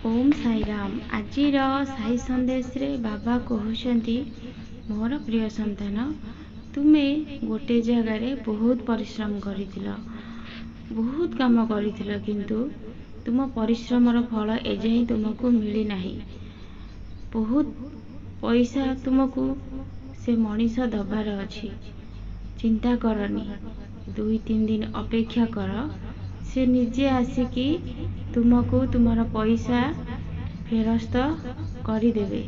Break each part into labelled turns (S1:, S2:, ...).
S1: ओम साई राम। आजिर साई संदेश रे बाबा कहते मोर प्रिय संतान तुमे गोटे जगार बहुत परिश्रम कर बहुत काम कर किंतु तुम परिश्रमर फल एजाई तुमको मिली नहीं। बहुत पैसा तुमको से मनीष दबार अच्छी। चिंता करनी, 2-3 दिन अपेक्षा कर, से निजे आसिकी तुमको तुमर पैसा फेरस्त करदेवे।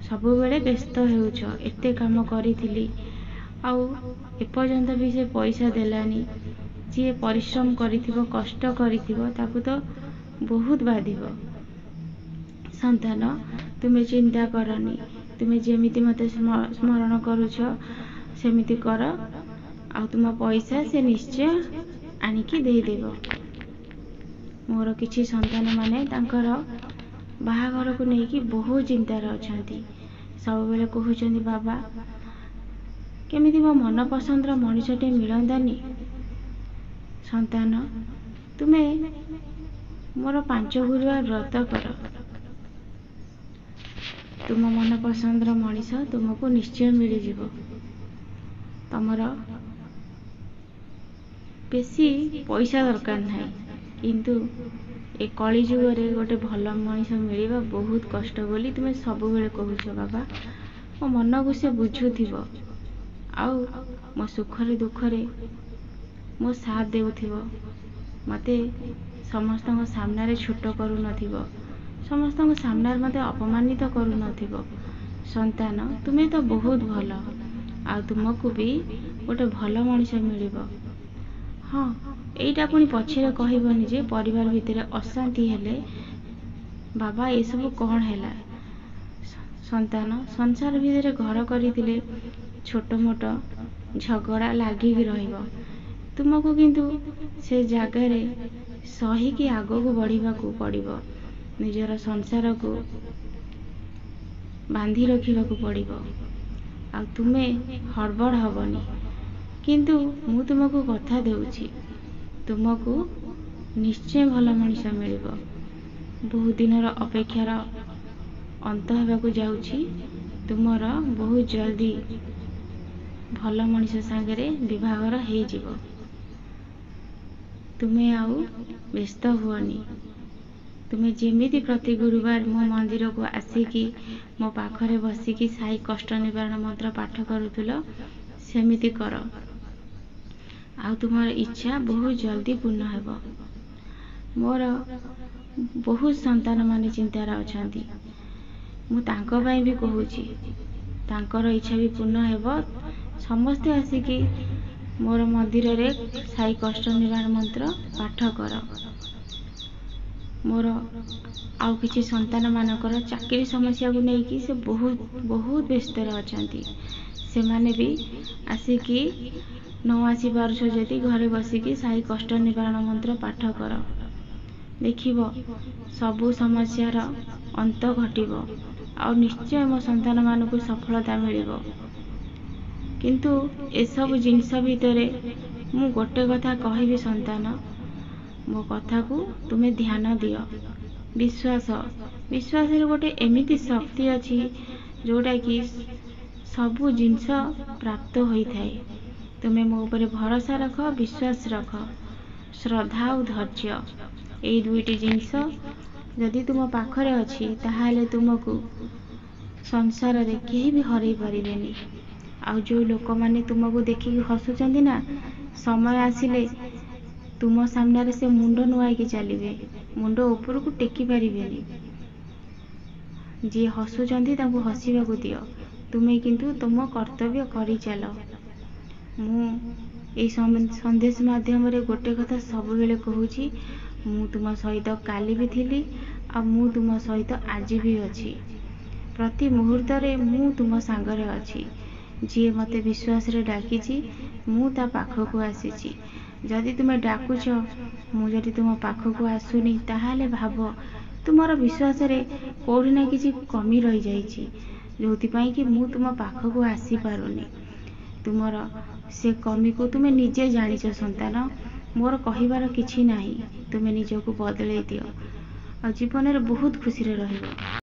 S1: सबु बेले व्यस्त होउछ, एते काम करी आउ एपर्यंत भी से पैसा देलानी। जी परिश्रम करिथिबो कष्ट करिथिबो ताकू तो बहुत बाधिबो। संतान तुमे चिंता करनी, तुमे जेमिति मते स्मरण करूछ सेमिति कर, आ तुम पैसा से निश्चय आनिकी दे देबो। मोर किछि संतान माने तांकर बाहाघर को लेकिन बहुत चिंतार अछंती। सब बेले कहउछंती बाबा केमिति मो मन पसंदर मनीषटे मिलंदानी। संतान तुमे मोर 5 गुरुवार व्रत कर, तुम मन पसंदर मनीष तुमको निश्चय मिल जिवो। तमर बेसी पैसा दरकार नहीं, किंतु ए कली जुगरे गोटे भल मनीष मिलवा बहुत कष्ट बोली तुमे सब बेले कहूछ। बाबा मो मन को से बुझुथिबो, आउ मो सुखरे दुखरे मो साथ देउथिबो। मते समस्त सामने रे छोट करू नथिबो, समस्त सामने मते अपमानित करू नथिबो। संतान तुमे तो बहुत भल, आ तुमको भी गोटे भल मनीष मिलिबो। हाँ एटा पुणी पछरे कहबनी जे परिवार भितर अशांति हेले बाबा ये सब कौन हैला। संतान संसार भितर घर करथिले छोट मोट झगड़ा लागी रहिबो। तुमको किंतु से जगार सही कि आगो को बढ़िबा को पड़िबो। निजर संसार को बांधी रखिबा को पड़िबो। आ तुमे हड़बड़ हबनी, किंतु मु तुमको कथा देउछि तुमको निश्चय भल मनीष मिलिबो। बहुत दिनर अपेक्षार अंत हेबाकु जाउछि। तुमर बहुत जल्दी भल मनीष सांगरे विवाहर हे जिवो। तुमे आउ व्यस्त हुअनी। तुमे जेमिति प्रति गुरुवार मो मंदिर को आसिकी मो पाखरे बसिकी साई कष्ट निवारण मंत्र पाठ करूथुलो सेमिति कर। आ तुमर इच्छा बहुत जल्दी पूर्ण हेबो। मोर बहुत संतान माने चिंतार अछंती, मु तांको पई भी कहूची तांकर इच्छा भी पूर्ण हेबो। समस्ते आसिकी मोर मंदिर रे साई कष्ट निवारण मंत्र पाठ कर। मोर आउ किछि संतान मानकर चाकरी समस्या को लेकिन से बहुत व्यस्त अछंती। से माने भी आसिकी न आसी पारुछ जदि घरे बसिकी साई कष्ट निवारण मंत्र पाठ कर। देखिबो सबु समस्यार अंत घटिबो, आ निश्चय मो संतान मानकु सफलता मिलिबो। किंतु ए सब जिंस भितरे मु गोटे कथा कहबी संतान, मो कथा को तुमे ध्यान दियो। विश्वास विश्वास रे गोटे एमिति शक्ति अछि जोटा कि सबु जिंस प्राप्त होई थाए। तुमे मो ऊपर भरोसा रख, विश्वास रख। श्रद्धा और धैर्य ए दुईटी जिंस जदि तुम पाखरे अछि ताहाले तुमको संसार रे केही भी हरई परिबेनी। आ जो लोक माने तुमको देखि हसुचंदी ना, समय आसिले तुम सामने रे से मुंड नुआई के चलिबे, मुंड ऊपर को टेकी परिबेनी। जे हसुचंदी तांको हसीबा को दियो, तुमे किंतु तुम कर्तव्य करी चलो। मु ए संदेश माध्यम रे गोटे कथा सब बेले कहूची, मु तुम सहित काली भी थिली, आ मु तुम सहित आज भी अछि। प्रति मुहूर्त रे मु तुम सांगरे अछि। जे मते विश्वास रे डाकिची मु ता पाख को आसीची। जदि तुमे डाकुछ मु जदि तुम पाख को आसुनी ताहाले भाबो तुमर विश्वास रे कोठी ना किछि कमी रही जाईची, जोति पई कि मु तुम पाख को आसी पारुनी। तुमर से कमी को तुमे निजे जानिछ संतान। मोर कहिबार किछि नाही, तुमे निजको बदलै दियो। ଆଉ ଜୀବନରେ ବହୁତ ଖୁସିରେ ରହିବ।